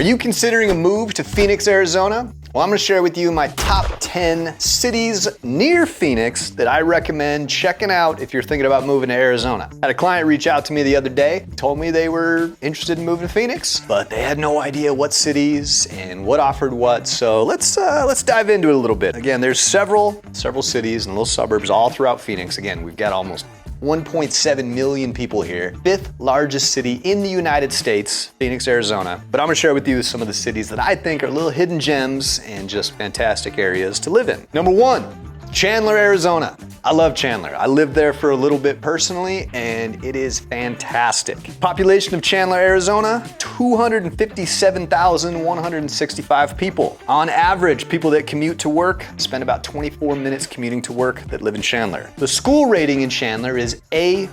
Are you considering a move to Phoenix, Arizona? Well, I'm gonna share with you my top 10 cities near Phoenix that I recommend checking out if you're thinking about moving to Arizona. I had a client reach out to me the other day, told me they were interested in moving to Phoenix, but they had no idea what cities and what offered what. So let's dive into it a little bit. Again, there's several cities and little suburbs all throughout Phoenix. Again, we've got almost 1.7 million people here. 5th largest city in the United States, Phoenix, Arizona. But I'm gonna share with you some of the cities that I think are little hidden gems and just fantastic areas to live in. Number 1, Chandler, Arizona. I love Chandler. I lived there for a little bit personally, and it is fantastic. Population of Chandler, Arizona, 257,165 people. On average, people that commute to work spend about 24 minutes commuting to work that live in Chandler. The school rating in Chandler is A+.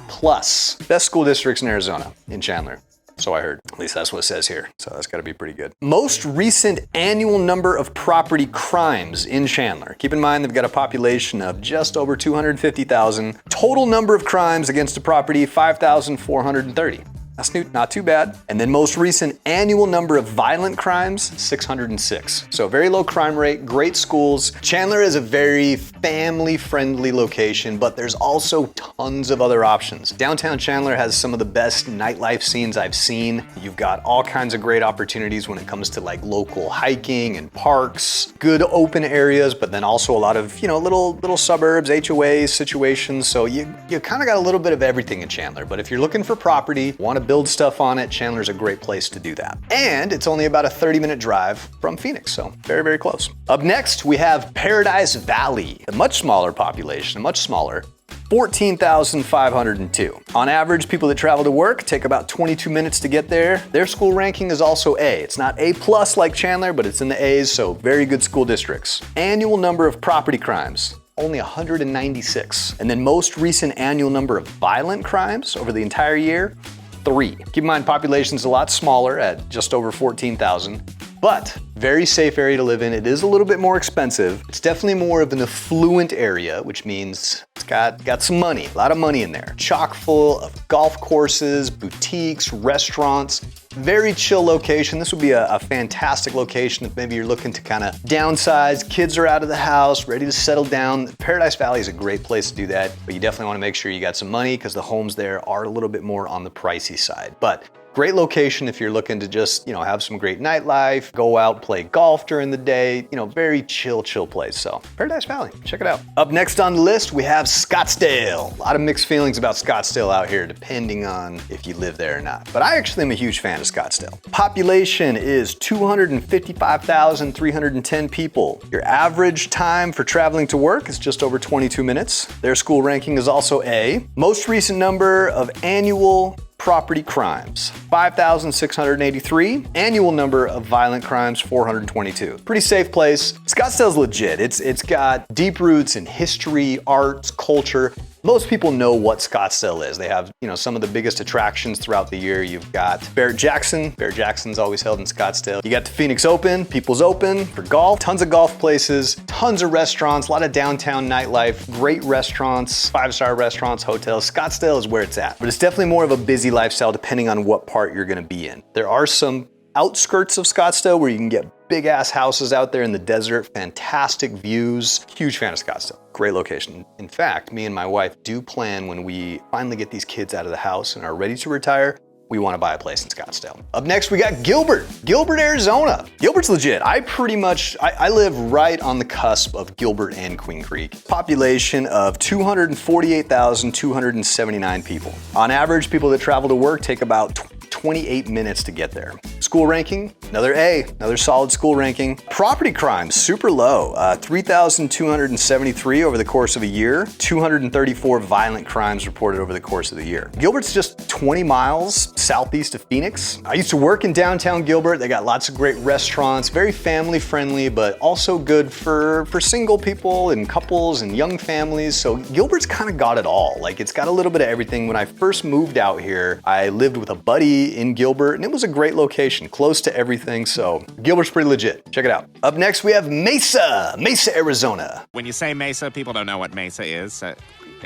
Best school districts in Arizona, in Chandler. So I heard. At least that's what it says here. So that's gotta be pretty good. Most recent annual number of property crimes in Chandler. Keep in mind, they've got a population of just over 250,000. Total number of crimes against a property, 5,430. That's not too bad. And then most recent annual number of violent crimes, 606. So very low crime rate, great schools. Chandler is a very family-friendly location, but there's also tons of other options. Downtown Chandler has some of the best nightlife scenes I've seen. You've got all kinds of great opportunities when it comes to like local hiking and parks, good open areas, but then also a lot of, little suburbs, HOAs, situations. So you kind of got a little bit of everything in Chandler. But if you're looking for property, want to build stuff on it, Chandler's a great place to do that. And it's only about a 30-minute drive from Phoenix, so very, very close. Up next, we have Paradise Valley, a much smaller population, much smaller. 14,502. On average, people that travel to work take about 22 minutes to get there. Their school ranking is also A. It's not A+ like Chandler, but it's in the A's, so very good school districts. Annual number of property crimes, only 196. And then most recent annual number of violent crimes over the entire year, 3. Keep in mind, population's a lot smaller at just over 14,000, but very safe area to live in. It is a little bit more expensive. It's definitely more of an affluent area, which means it's got some money, a lot of money in there. Chock full of golf courses, boutiques, restaurants. Very chill location. This would be a fantastic location if maybe you're looking to kind of downsize, kids are out of the house, ready to settle down. Paradise Valley is a great place to do that, but you definitely want to make sure you got some money because the homes there are a little bit more on the pricey side. But great location if you're looking to just, have some great nightlife, go out, play golf during the day, very chill place. So Paradise Valley, check it out. Up next on the list, we have Scottsdale. A lot of mixed feelings about Scottsdale out here, depending on if you live there or not. But I actually am a huge fan of Scottsdale. Population is 255,310 people. Your average time for traveling to work is just over 22 minutes. Their school ranking is also A. Most recent number of annual property crimes, 5,683. Annual number of violent crimes, 422. Pretty safe place. Scottsdale's legit. It's got deep roots in history, arts, culture. Most people know what Scottsdale is. They have, some of the biggest attractions throughout the year. You've got Barrett-Jackson. Barrett-Jackson's always held in Scottsdale. You got the Phoenix Open, People's Open for golf. Tons of golf places, tons of restaurants, a lot of downtown nightlife, great restaurants, 5-star restaurants, hotels. Scottsdale is where it's at. But it's definitely more of a busy lifestyle depending on what part you're gonna be in. There are some outskirts of Scottsdale where you can get big ass houses out there in the desert, fantastic views. Huge fan of Scottsdale. Great location. In fact, me and my wife do plan when we finally get these kids out of the house and are ready to retire, we want to buy a place in Scottsdale. Up next, we got Gilbert, Arizona. Gilbert's legit. I live right on the cusp of Gilbert and Queen Creek. Population of 248,279 people. On average, people that travel to work take about 28 minutes to get there. School ranking, another A, another solid school ranking. Property crimes, super low, 3,273 over the course of a year, 234 violent crimes reported over the course of the year. Gilbert's just 20 miles southeast of Phoenix. I used to work in downtown Gilbert. They got lots of great restaurants, very family friendly, but also good for single people and couples and young families. So Gilbert's kind of got it all. Like it's got a little bit of everything. When I first moved out here, I lived with a buddy in Gilbert, and it was a great location, close to everything, so Gilbert's pretty legit. Check it out. Up next, we have Mesa, Arizona. When you say Mesa, people don't know what Mesa is.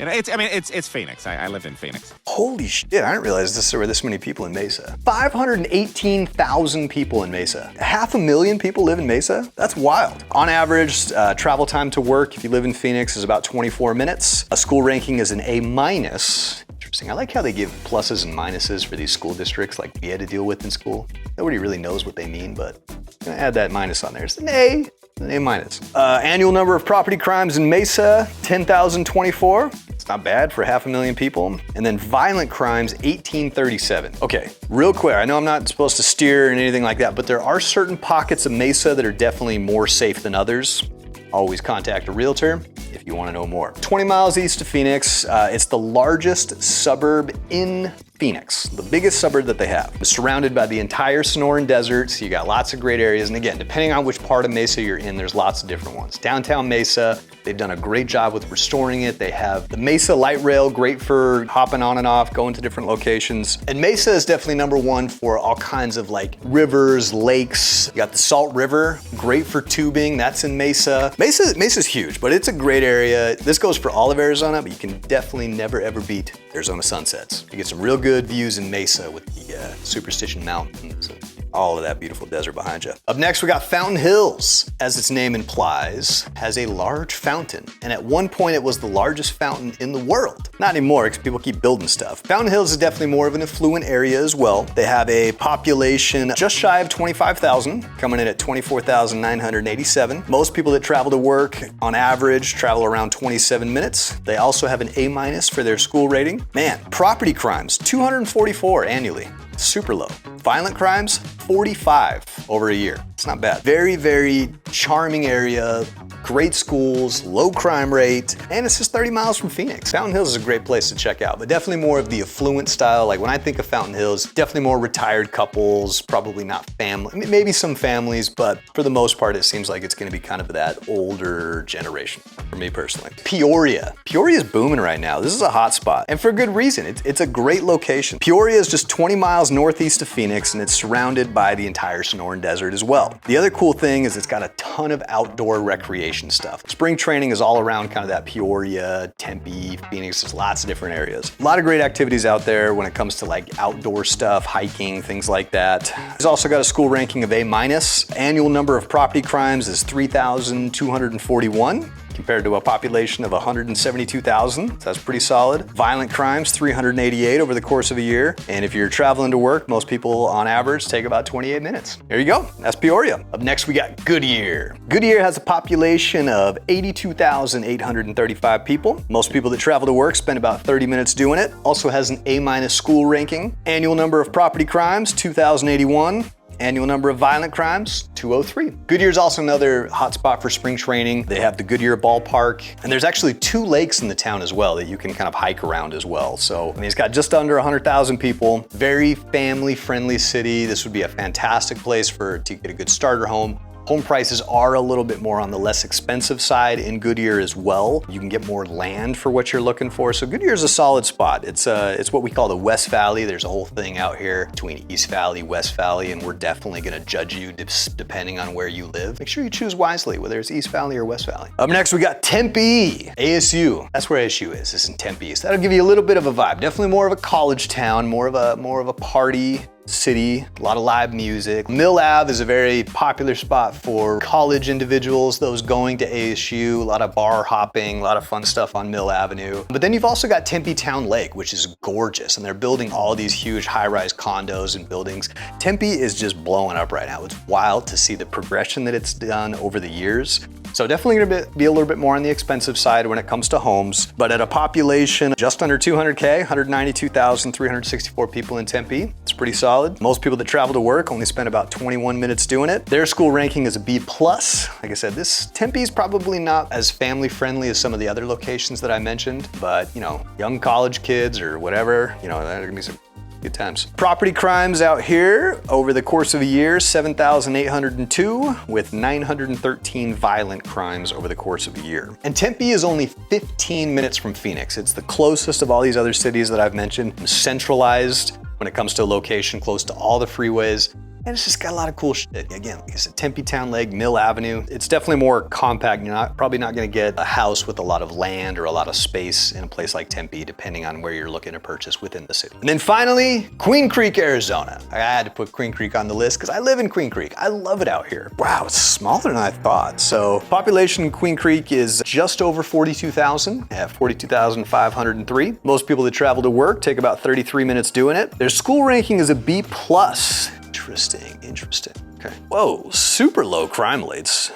It's Phoenix. I live in Phoenix. Holy shit, I didn't realize there were this many people in Mesa. 518,000 people in Mesa. 500,000 people live in Mesa? That's wild. On average, travel time to work, if you live in Phoenix, is about 24 minutes. A school ranking is an A-. Interesting. I like how they give pluses and minuses for these school districts like we had to deal with in school. Nobody really knows what they mean, but I'm gonna add that minus on there. It's an A. An A-. Annual number of property crimes in Mesa, 10,024. It's not bad for 500,000 people. And then violent crimes, 1,837. Okay, real quick, I know I'm not supposed to steer and anything like that, but there are certain pockets of Mesa that are definitely more safe than others. Always contact a realtor if you want to know more. 20 miles east of Phoenix, it's the largest suburb in Phoenix, the biggest suburb that they have. It's surrounded by the entire Sonoran Desert, so you got lots of great areas. And again, depending on which part of Mesa you're in, there's lots of different ones. Downtown Mesa, they've done a great job with restoring it. They have the Mesa Light Rail, great for hopping on and off, going to different locations. And Mesa is definitely number one for all kinds of like rivers, lakes. You got the Salt River, great for tubing, that's in Mesa. Mesa's huge, but it's a great area. This goes for all of Arizona, but you can definitely never ever beat Arizona sunsets. You get some real good views in Mesa with the Superstition Mountains and all of that beautiful desert behind you. Up next, we got Fountain Hills. As its name implies, has a large fountain. And at one point, it was the largest fountain in the world. Not anymore, because people keep building stuff. Fountain Hills is definitely more of an affluent area as well. They have a population just shy of 25,000, coming in at 24,987. Most people that travel to work, on average, travel around 27 minutes. They also have an A- for their school rating. Man, property crimes, 244 annually. Super low. Violent crimes, 45 over a year. It's not bad. Very, very charming area, great schools, low crime rate, and it's just 30 miles from Phoenix. Fountain Hills is a great place to check out, but definitely more of the affluent style. Like when I think of Fountain Hills, definitely more retired couples, probably not family, I mean, maybe some families, but for the most part, it seems like it's gonna be kind of that older generation for me personally. Peoria. Peoria is booming right now. This is a hot spot, and for good reason. It's a great location. Peoria is just 20 miles northeast of Phoenix, and it's surrounded by the entire Sonoran Desert as well. The other cool thing is it's got a ton of outdoor recreation stuff. Spring training is all around kind of that Peoria, Tempe, Phoenix, there's lots of different areas. A lot of great activities out there when it comes to like outdoor stuff, hiking, things like that. It's also got a school ranking of A-. Annual number of property crimes is 3,241. compared to a population of 172,000. So that's pretty solid. Violent crimes, 388 over the course of a year. And if you're traveling to work, most people on average take about 28 minutes. There you go, that's Peoria. Up next, we got Goodyear. Goodyear has a population of 82,835 people. Most people that travel to work spend about 30 minutes doing it. Also has an A- school ranking. Annual number of property crimes, 2,081. Annual number of violent crimes, 203. Goodyear is also another hotspot for spring training. They have the Goodyear Ballpark, and there's actually 2 lakes in the town as well that you can kind of hike around as well. So, I mean, it's got just under 100,000 people, very family-friendly city. This would be a fantastic place to get a good starter home. Home prices are a little bit more on the less expensive side in Goodyear as well. You can get more land for what you're looking for. So Goodyear is a solid spot. It's what we call the West Valley. There's a whole thing out here between East Valley, West Valley, and we're definitely gonna judge you depending on where you live. Make sure you choose wisely, whether it's East Valley or West Valley. Up next, we got Tempe, ASU. That's where ASU is, it's in Tempe. So that'll give you a little bit of a vibe. Definitely more of a college town, more of a party city, a lot of live music. Mill Ave is a very popular spot for college individuals, those going to ASU, a lot of bar hopping, a lot of fun stuff on Mill Avenue. But then you've also got Tempe Town Lake, which is gorgeous, and they're building all these huge high-rise condos and buildings. Tempe is just blowing up right now. It's wild to see the progression that it's done over the years. So definitely gonna be a little bit more on the expensive side when it comes to homes, but at a population just under 200K, 192,364 people in Tempe. It's pretty solid. Most people that travel to work only spend about 21 minutes doing it. Their school ranking is a B+. Like I said, Tempe is probably not as family friendly as some of the other locations that I mentioned, but you know, young college kids or whatever, you know, there are gonna be some good times. Property crimes out here over the course of a year, 7,802 with 913 violent crimes over the course of a year. And Tempe is only 15 minutes from Phoenix. It's the closest of all these other cities that I've mentioned, centralized when it comes to location, close to all the freeways. and it's just got a lot of cool shit. Again, like I said, Tempe Town Lake, Mill Avenue. It's definitely more compact. You're probably not gonna get a house with a lot of land or a lot of space in a place like Tempe, depending on where you're looking to purchase within the city. And then finally, Queen Creek, Arizona. I had to put Queen Creek on the list because I live in Queen Creek. I love it out here. Wow, it's smaller than I thought. So population in Queen Creek is just over 42,000 at 42,503. Most people that travel to work take about 33 minutes doing it. Their school ranking is a B+. Interesting. Okay. Whoa, super low crime rates.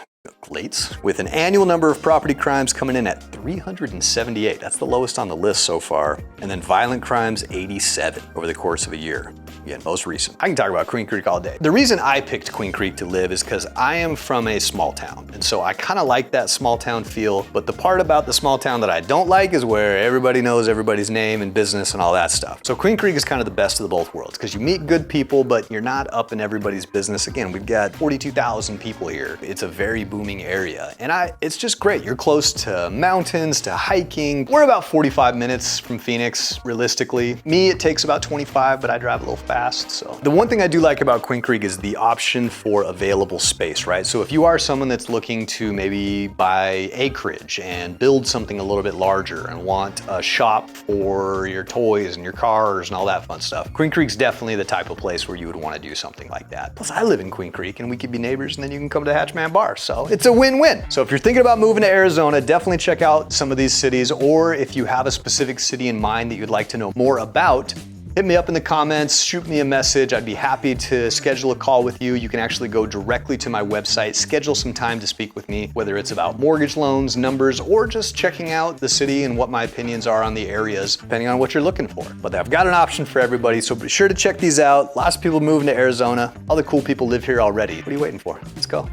With an annual number of property crimes coming in at 378. That's the lowest on the list so far. And then violent crimes, 87 over the course of a year. Again, most recent. I can talk about Queen Creek all day. The reason I picked Queen Creek to live is because I am from a small town. And so I kind of like that small town feel. But the part about the small town that I don't like is where everybody knows everybody's name and business and all that stuff. So Queen Creek is kind of the best of the both worlds because you meet good people, but you're not up in everybody's business. Again, we've got 42,000 people here. It's a very booming area. And it's just great. You're close to mountains, to hiking. We're about 45 minutes from Phoenix, realistically. Me, it takes about 25, but I drive a little fast. So the one thing I do like about Queen Creek is the option for available space, right? So if you are someone that's looking to maybe buy acreage and build something a little bit larger and want a shop for your toys and your cars and all that fun stuff, Queen Creek's definitely the type of place where you would want to do something like that. Plus I live in Queen Creek and we could be neighbors and then you can come to HatchMan Bar. So it's a win-win. So if you're thinking about moving to Arizona, definitely check out some of these cities, or if you have a specific city in mind that you'd like to know more about, hit me up in the comments, shoot me a message. I'd be happy to schedule a call with you. You can actually go directly to my website, schedule some time to speak with me, whether it's about mortgage loans, numbers, or just checking out the city and what my opinions are on the areas, depending on what you're looking for. But I've got an option for everybody, so be sure to check these out. Lots of people moving to Arizona. All the cool people live here already. What are you waiting for? Let's go.